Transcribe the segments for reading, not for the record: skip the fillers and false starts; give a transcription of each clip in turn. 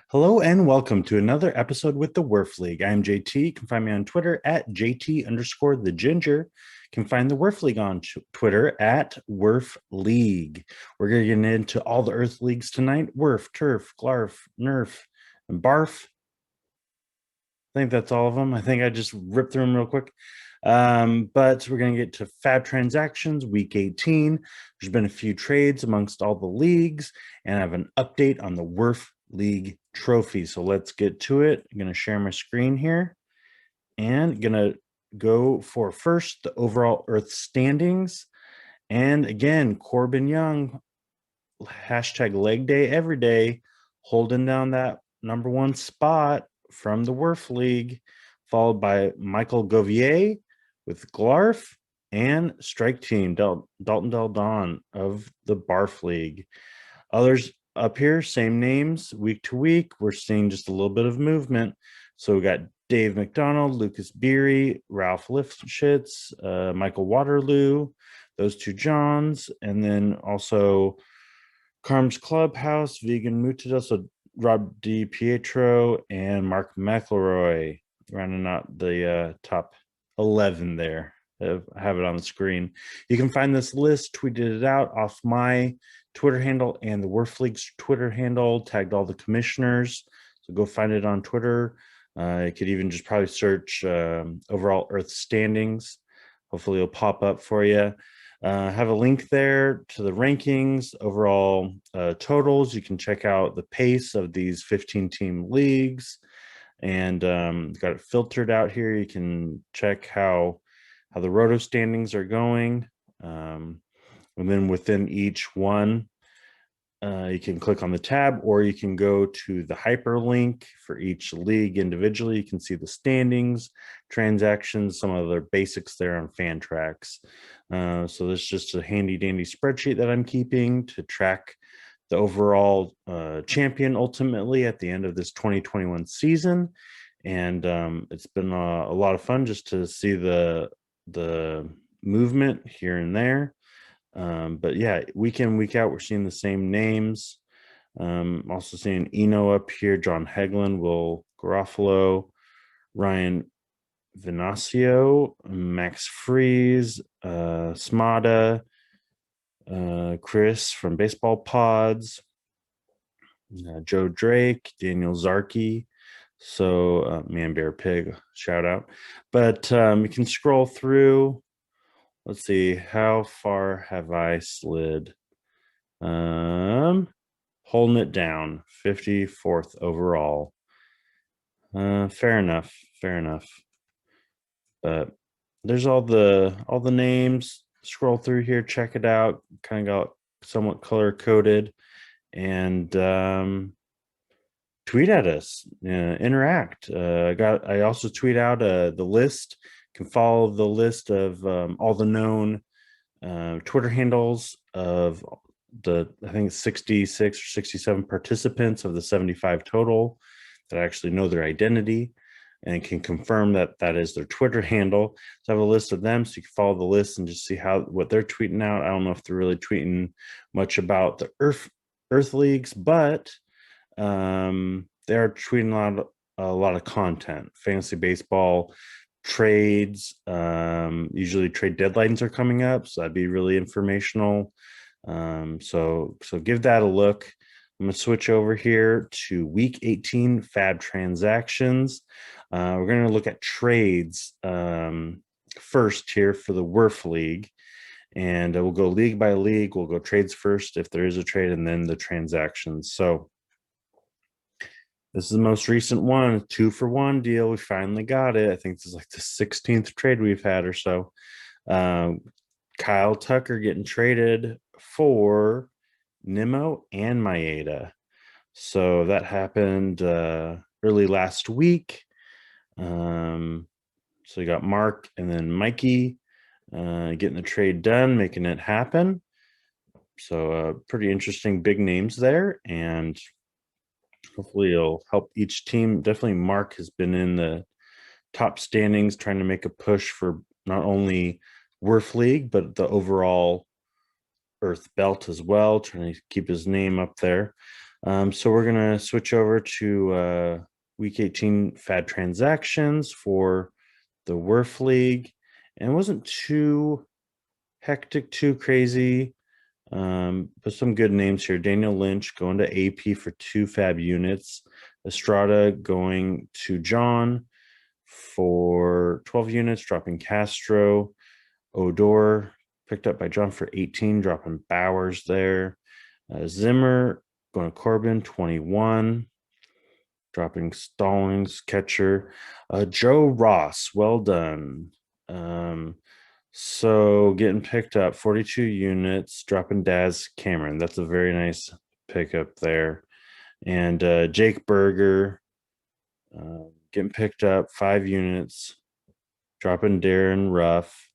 Hello and welcome to another episode with the WERF League. I'm JT. You can find me on Twitter at JT_the Ginger. You can find the WERF League on Twitter at WERF League. We're going to get into all the Earth Leagues tonight. WERF, Turf, Glarf, Nerf, and Barf. I think that's all of them. I think I just ripped through them real quick. But we're going to get to FAAB transactions, week 18. There's been a few trades amongst all the leagues, and I have an update on the WERF League trophy. So let's get to it. I'm going to share my screen here and going to go for first the overall Earth standings. And again, Corbin Young, hashtag leg day every day, holding down that #1 spot from the WERF League, followed by Michael Govier with Glarf and Strike Team, Dalton Del Don of the Barf League. Others up here, same names, week to week. We're seeing just a little bit of movement. So we got Dave McDonald, Lucas Beery, Ralph Lifshitz, Michael Waterloo, those two Johns, and then also Carm's Clubhouse, Vegan Mutadel, so Rob D. Pietro and Mark McElroy rounding out the top 11 there. I have it on the screen. You can find this list, tweeted it out off my Twitter handle and the WERF League's Twitter handle, tagged all the commissioners. So go find it on Twitter. You could even just probably search overall Earth standings. Hopefully it'll pop up for you. Have a link there to the rankings, overall totals. You can check out the pace of these 15-team leagues, and got it filtered out here. You can check how the roto standings are going, and then within each one, you can click on the tab, or you can go to the hyperlink for each league individually. You can see the standings, transactions, some of the basics there on Fantrax. So this is just a handy dandy spreadsheet that I'm keeping to track the overall champion ultimately at the end of this 2021 season. And it's been a lot of fun just to see the movement here and there. But yeah, week in, week out, we're seeing the same names. Also seeing Eno up here, John Hegland, Will Garofalo, Ryan Venasio, Max Freeze, Smada, Chris from Baseball Pods, Joe Drake, Daniel Zarkey. So Man Bear Pig, shout out. But you can scroll through. Let's see, how far have I slid? Holding it down, 54th overall. Fair enough, fair enough. But there's all the names. Scroll through here, check it out. Kind of got somewhat color coded, and tweet at us, interact. I also tweet out the list. You can follow the list of all the known Twitter handles of I think 66 or 67 participants of the 75 total that actually know their identity and can confirm that that is their Twitter handle. So I have a list of them, so you can follow the list and just see what they're tweeting out. I don't know if they're really tweeting much about the Earth leagues, but they are tweeting a lot of content. Fantasy baseball trades, usually trade deadlines are coming up, so that'd be really informational. So give that a look. I'm going to switch over here to week 18 FAAB transactions. We're going to look at trades first here for the WERF League, and we'll go league by league. We'll go trades first if there is a trade, and then the transactions. So this is the most recent one, a 2-for-1 deal. We finally got it. I think this is like the 16th trade we've had or so. Kyle Tucker getting traded for Nimmo and Maeda. So that happened early last week. So you got Mark and then Mikey getting the trade done, making it happen. So pretty interesting big names there, and hopefully it'll help each team. Definitely Mark has been in the top standings trying to make a push for not only WERF League, but the overall Earth belt as well, trying to keep his name up there. So we're going to switch over to week 18 FAAB transactions for the WERF League. And it wasn't too hectic, too crazy, but some good names here. Daniel Lynch going to AP for 2 FAAB units. Estrada going to John for 12 units, dropping Castro. Odor picked up by John for 18, dropping Bowers there. Zimmer going to Corbin, 21, dropping Stallings, catcher. Joe Ross, well done. So getting picked up 42 units, dropping Daz Cameron. That's a very nice pickup there. And Jake Berger getting picked up 5 units, dropping Darren Ruff.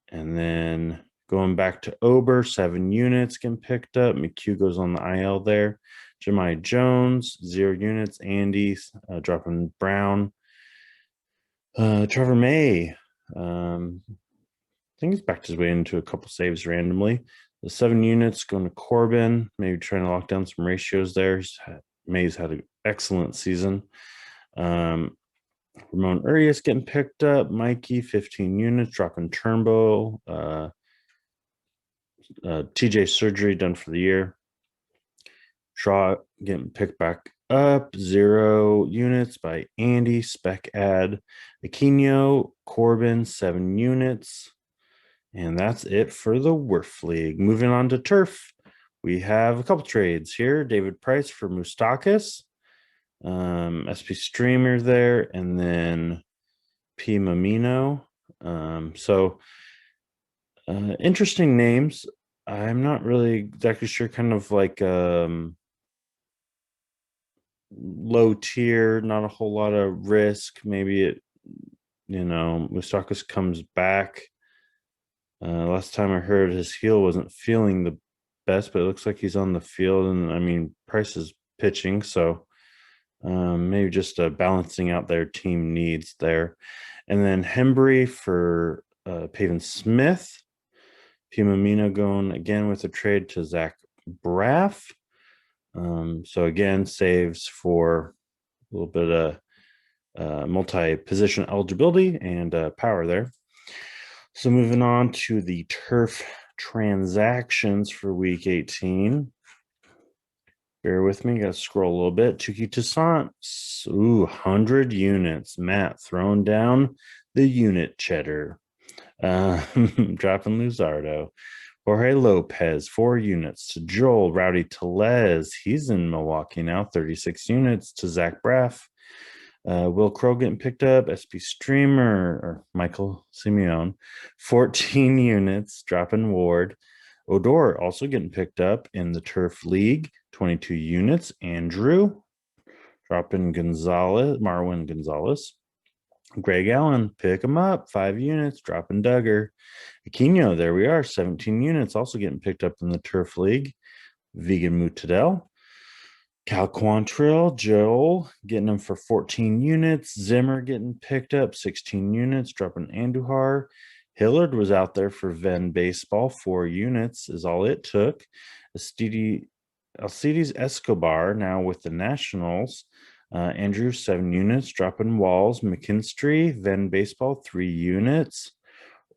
And then going back to Ober, 7 units getting picked up. McHugh goes on the IL there. Jemai Jones, 0 units. Andy dropping Brown. Trevor May, I think he's backed his way into a couple saves randomly. The 7 units going to Corbin, maybe trying to lock down some ratios there. May's had an excellent season. Ramon Urias getting picked up. Mikey, 15 units, dropping Turnbow. TJ surgery done for the year. Shaw getting picked back up. 0 units by Andy. Spec ad. Aquino, Corbin, 7 units. And that's it for the WERF League. Moving on to Turf. We have a couple trades here. David Price for Moustakis. SP Streamer there, and then P Mamino. Interesting names. I'm not really exactly sure, kind of like low tier, not a whole lot of risk. Maybe it, Moustakis comes back. Last time I heard his heel wasn't feeling the best, but it looks like he's on the field. And I mean, Price is pitching, so maybe just balancing out their team needs there. And then Hembry for Pavin Smith. Pimamino going again with a trade to Zach Braff. So again, saves for a little bit of multi-position eligibility and power there. So moving on to the turf transactions for week 18. Bear with me, gotta scroll a little bit. Tuki Toussaint, 100 units. Matt throwing down the unit cheddar. Dropping Luzardo. Jorge Lopez, 4 units to Joel. Rowdy Telez, he's in Milwaukee now, 36 units to Zach Braff. Will Crow getting picked up. SP Streamer, or Michael Simeone, 14 units, dropping Ward. Odor also getting picked up in the Turf League, 22 units. Andrew dropping Marwin Gonzalez. Greg Allen, pick him up, 5 units, dropping Duggar. Aquino, there we are, 17 units, also getting picked up in the Turf League. Vegan Mutadel. Cal Quantrill, Joel, getting him for 14 units. Zimmer getting picked up, 16 units, dropping Andujar. Hillard was out there for Venn Baseball, 4 units is all it took. Alcides Escobar now with the Nationals. Andrew, 7 units, dropping Walls. McKinstry, Venn Baseball, 3 units.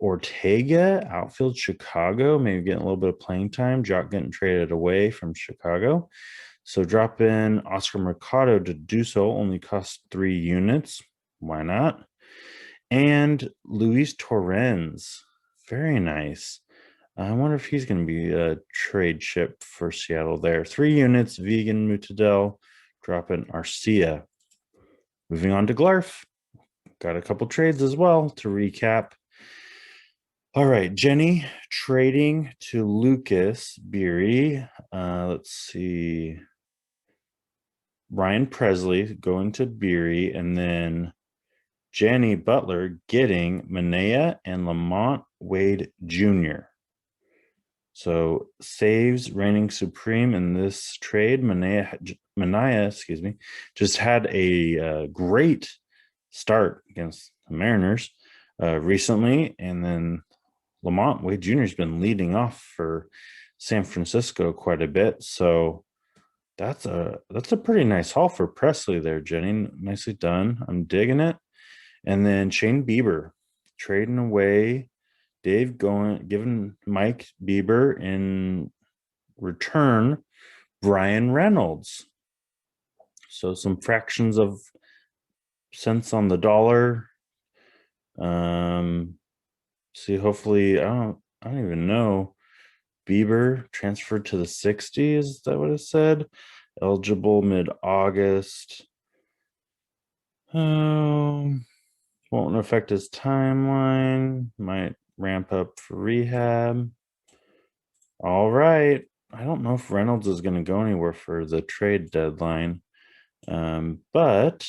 Ortega, outfield Chicago, maybe getting a little bit of playing time. Jock getting traded away from Chicago. So drop in Oscar Mercado to do so, only cost 3 units. Why not? And Luis Torrens, very nice. I wonder if he's going to be a trade chip for Seattle there. 3 units, Vegan Mutadel, dropping Arcia. Moving on to Glarf. Got a couple trades as well to recap. All right, Jenny trading to Lucas Beery. Let's see. Ryan Presley going to Beery, and then Jenny Butler getting Manea and Lamont Wade Jr. So saves reigning supreme in this trade. Manea, just had a great start against the Mariners recently, and then Lamont Wade Jr. has been leading off for San Francisco quite a bit. So That's a pretty nice haul for Presley there, Jenny. Nicely done. I'm digging it. And then Shane Bieber trading away Dave going giving Mike Bieber in return Brian Reynolds. So some fractions of cents on the dollar. See, hopefully, I don't even know. Bieber transferred to the 60s. Is that what it said? Eligible mid-August. Won't affect his timeline. Might ramp up for rehab. All right. I don't know if Reynolds is going to go anywhere for the trade deadline. But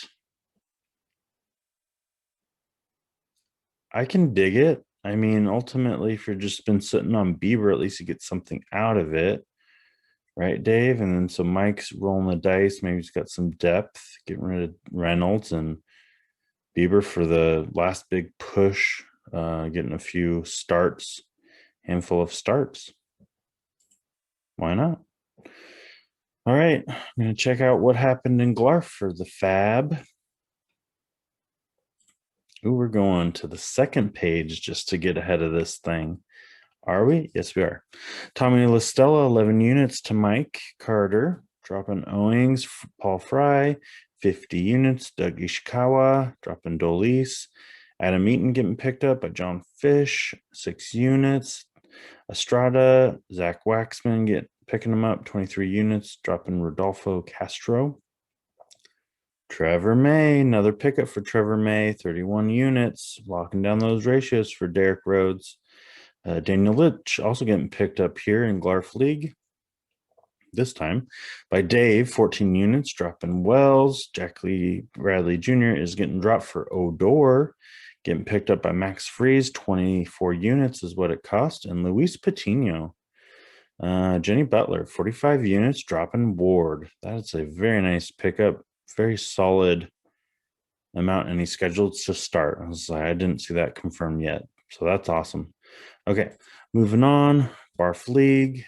I can dig it. I mean, ultimately, if you're just been sitting on Bieber, at least you get something out of it, right, Dave? And then so Mike's rolling the dice. Maybe he's got some depth, getting rid of Reynolds and Bieber for the last big push, getting a few starts, handful of starts. Why not? All right, I'm going to check out what happened in Glarf for the FAAB. Ooh, we're going to the second page just to get ahead of this thing. Are we? Yes, we are. Tommy LaStella, 11 units to Mike Carter. Dropping Owings, Paul Fry, 50 units. Doug Ishikawa, dropping Dolis. Adam Eaton getting picked up by John Fish, 6 units. Estrada, Zach Waxman picking him up, 23 units. Dropping Rodolfo Castro. Trevor May, another pickup for Trevor May, 31 units. Locking down those ratios for Derek Rhodes. Daniel Litch also getting picked up here in Glarf League. This time by Dave, 14 units, dropping Wells. Jack Lee Bradley Jr. is getting dropped for Odor, getting picked up by Max Freeze, 24 units is what it cost. And Luis Patino, Jenny Butler, 45 units, dropping Ward. That's a very nice pickup, very solid amount, and he's scheduled to start. I didn't see that confirmed yet, so that's awesome. Okay, moving on. Barf League,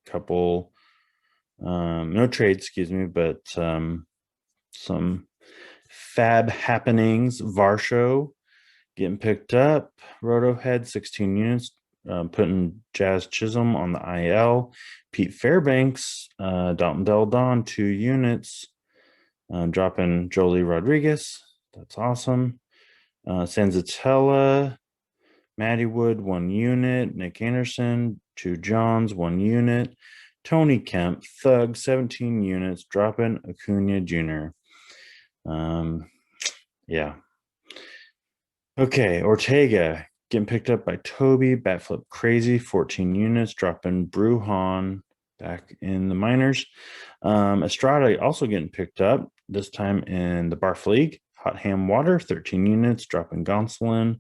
couple, no trades, excuse me, but some FAAB happenings. Varsho getting picked up. Rotohead, 16 units, putting Jazz Chisholm on the IL. Pete Fairbanks, Dalton Del Don, 2 units, dropping Jolie Rodriguez. That's awesome. Sanzatella, Matty Wood, 1 unit. Nick Anderson, 2 Johns, 1 unit. Tony Kemp, Thug, 17 units, dropping Acuna Jr. Yeah. Okay, Ortega getting picked up by Toby, Batflip Crazy, 14 units, dropping Bruhan back in the minors. Estrada also getting picked up, this time in the Barf League. Hot Ham Water, 13 units, dropping Gonsolin.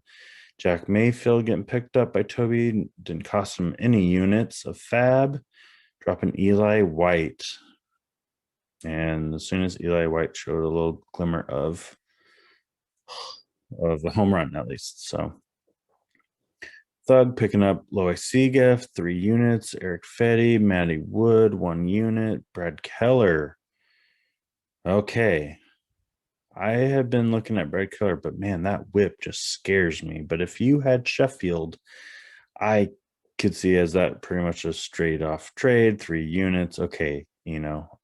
Jack Mayfield getting picked up by Toby, didn't cost him any units of FAAB, dropping Eli White. And as soon as Eli White showed a little glimmer of the home run, at least. So Thug picking up Loisiga, 3 units. Eric Fetty, Matty Wood, 1 unit. Brad Keller. Okay. I have been looking at Brad Keller, but man, that whip just scares me. But if you had Sheffield, I could see as that pretty much a straight off trade, 3 units. Okay,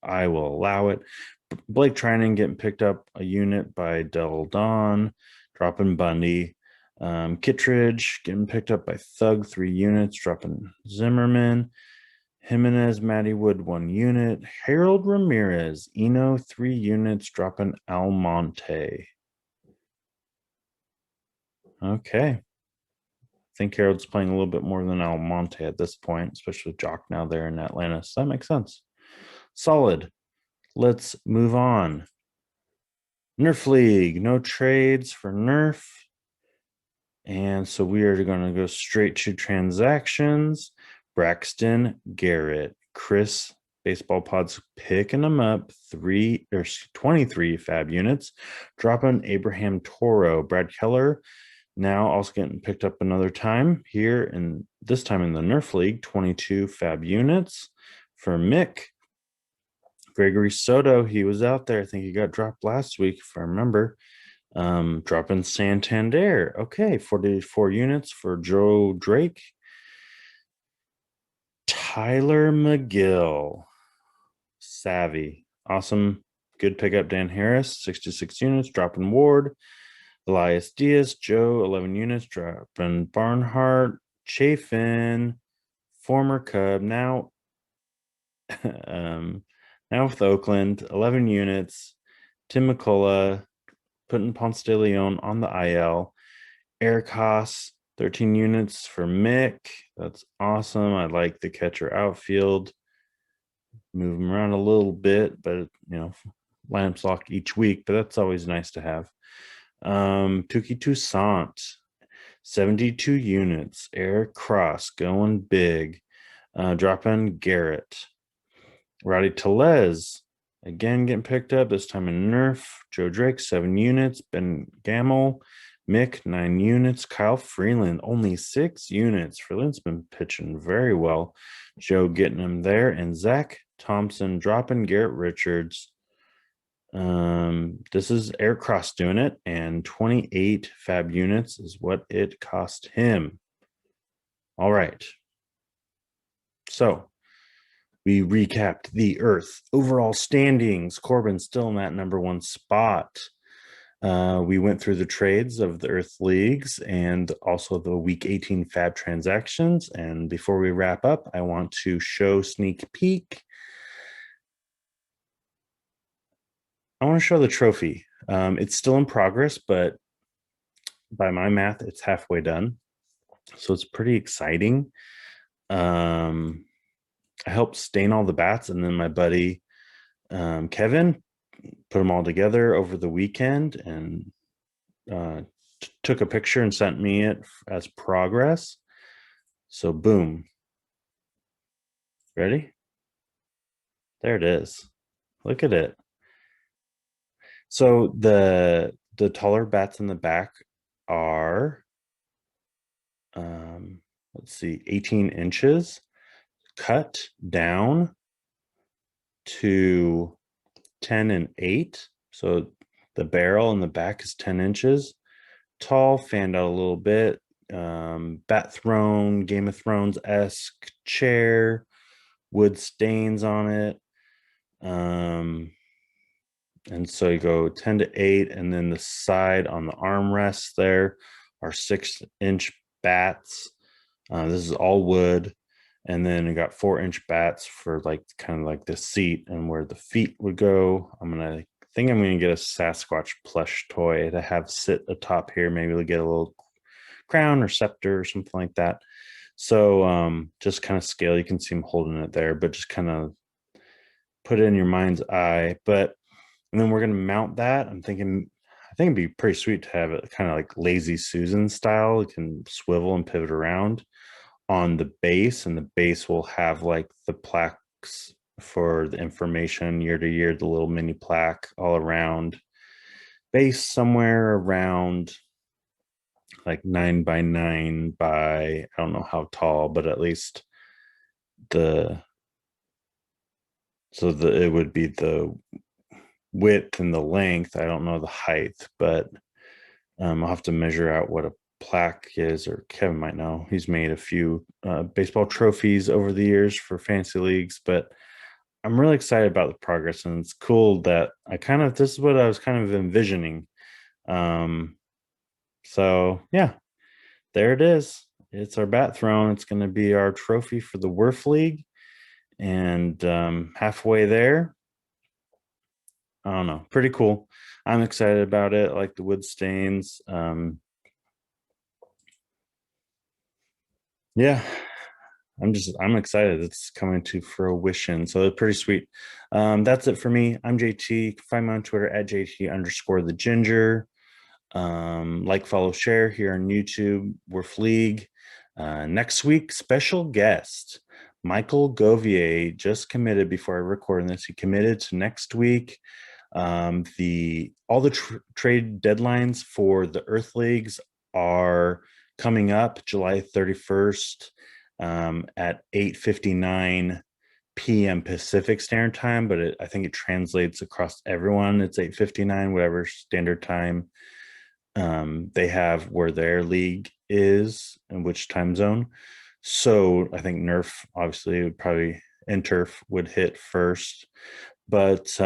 I will allow it. Blake Trinan getting picked up a unit by Del Don, dropping Bundy. Kittredge getting picked up by Thug, 3 units, dropping Zimmerman. Jimenez, Matty Wood, 1 unit. Harold Ramirez, Eno, 3 units, dropping Almonte. Okay. I think Harold's playing a little bit more than Almonte at this point, especially with Jock now there in Atlanta. So that makes sense. Solid. Let's move on. Nerf League, no trades for Nerf. And so we are going to go straight to transactions. Braxton Garrett, Chris Baseball Pods picking them up, 23 FAAB units, dropping Abraham Toro. Brad Keller now also getting picked up another time here, and this time in the Nerf League, 22 FAAB units for Mick. Gregory Soto, he was out there. I think he got dropped last week, if I remember. Dropping Santander. Okay, 44 units for Joe Drake. Tyler McGill. Savvy. Awesome. Good pickup, Dan Harris, 66 units. Dropping Ward. Elias Diaz, Joe, 11 units. Dropping Barnhart. Chafin, former Cub, now now with Oakland, 11 units. Tim McCullough, putting Ponce de Leon on the IL. Eric Haas, 13 units for Mick. That's awesome. I like the catcher outfield. Move him around a little bit, but lineups lock each week, but that's always nice to have. Tuki Toussaint, 72 units. Eric Cross going big. Dropping Garrett. Roddy Telez, again getting picked up, this time in Nerf. Joe Drake, 7 units. Ben Gamel, Mick, 9 units. Kyle Freeland, only 6 units. Freeland's been pitching very well. Joe getting him there. And Zach Thompson dropping Garrett Richards. This is Eric Cross doing it, and 28 FAAB units is what it cost him. All right. So we recapped the Earth overall standings. Corbin's still in that number 1 spot. We went through the trades of the Earth leagues and also the Week 18 FAAB transactions. And before we wrap up, I want to show sneak peek. I want to show the trophy. It's still in progress, but by my math, it's halfway done. So it's pretty exciting. I helped stain all the bats, and then my buddy Kevin put them all together over the weekend and took a picture and sent me it as progress. So boom. Ready? There it is. Look at it. So the taller bats in the back are let's see, 18 inches cut down to 10 and 8. So the barrel in the back is 10 inches tall, fanned out a little bit. Bat throne, Game of Thrones-esque chair, wood stains on it. And so you go 10 to 8, and then the side on the armrests there are 6-inch bats. This is all wood. And then you got 4-inch bats for kind of like the seat and where the feet would go. I'm gonna get a Sasquatch plush toy to have sit atop here. Maybe we'll get a little crown or scepter or something like that. So just kind of scale. You can see him holding it there, but just kind of put it in your mind's eye. And then we're gonna mount that. I think it'd be pretty sweet to have it kind of like Lazy Susan style. It can swivel and pivot around on the base, and the base will have like the plaques for the information year to year, the little mini plaque all around. Base somewhere around like 9 by 9 by, I don't know how tall, but at least it would be the width and the length. I don't know the height, but I'll have to measure out what a plaque is, or Kevin might know. He's made a few baseball trophies over the years for fantasy leagues, but I'm really excited about the progress, and it's cool that this is what I was kind of envisioning. So yeah, there it is. It's our bat throne. It's going to be our trophy for the WERF League, and halfway there. I don't know, pretty cool. I'm excited about it. I like the wood stains. Yeah, I'm excited. It's coming to fruition. So it's pretty sweet. That's it for me. I'm JT. You can find me on Twitter at JT_the ginger. Like, follow, share here on YouTube, WERF League. Next week, special guest, Michael Govier just committed before I record this. He committed to next week. All the trade deadlines for the Earth Leagues are coming up July 31st at 8:59 p.m. Pacific Standard Time, but I think it translates across everyone. It's 8:59, whatever standard time they have where their league is and which time zone. So I think Nerf obviously would probably and Turf would hit first. But so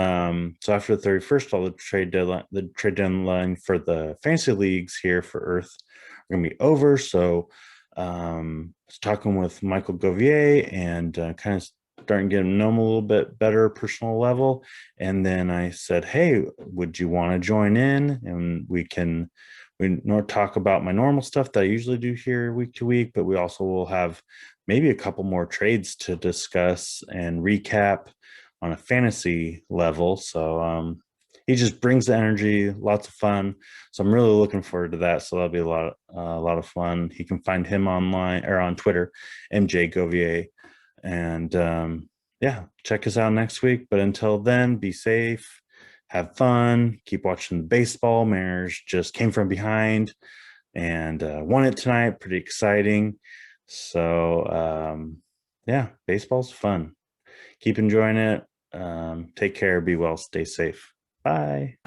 after the 31st, all the trade deadline for the fantasy leagues here for Earth are gonna be over. So I was talking with Michael Govier and kind of starting getting to know him a little bit better personal level. And then I said, hey, would you want to join in? And we talk about my normal stuff that I usually do here week to week, but we also will have maybe a couple more trades to discuss and recap on a fantasy level. So he just brings the energy, lots of fun. So I'm really looking forward to that. So that'll be a lot of fun. You can find him online or on Twitter, MJ Govier. And yeah, check us out next week. But until then, be safe, have fun, keep watching the baseball. Mariners just came from behind and won it tonight. Pretty exciting. So yeah, baseball's fun. Keep enjoying it. Take care, be well, stay safe. Bye.